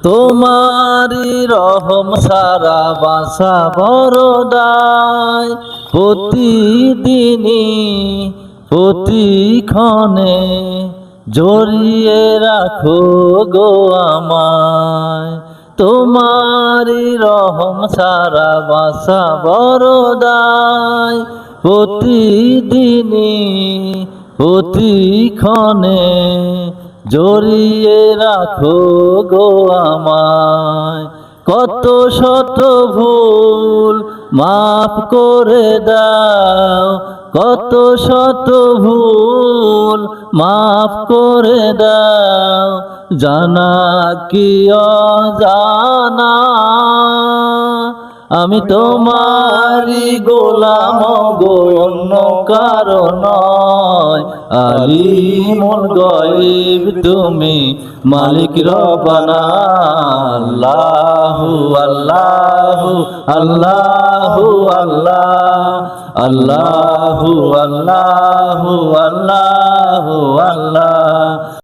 তোমারি রহম সারা বাসা বড় দায়, প্রতিদিনই প্রতিক্ষণে জড়িয়ে রাখো গো আমায়। তোমারি রহম সারা বাসা বড় দায়, প্রতিদিনই প্রতিক্ষণে জড়িয়ে রাখো গো আমায়। কত শত ভুল মাফ করে দাও, কত শত ভুল মাফ করে দাও, জানা কি অজানা। আমি তোমারি গোলাম গো, অন্য কারো নয়। আলিমুল গায়ব তুমি, মালিক রব্বানা। আল্লাহু আল্লাহু আল্লাহু আল্লাহ, আল্লাহু আল্লাহু আল্লাহু আল্লাহ।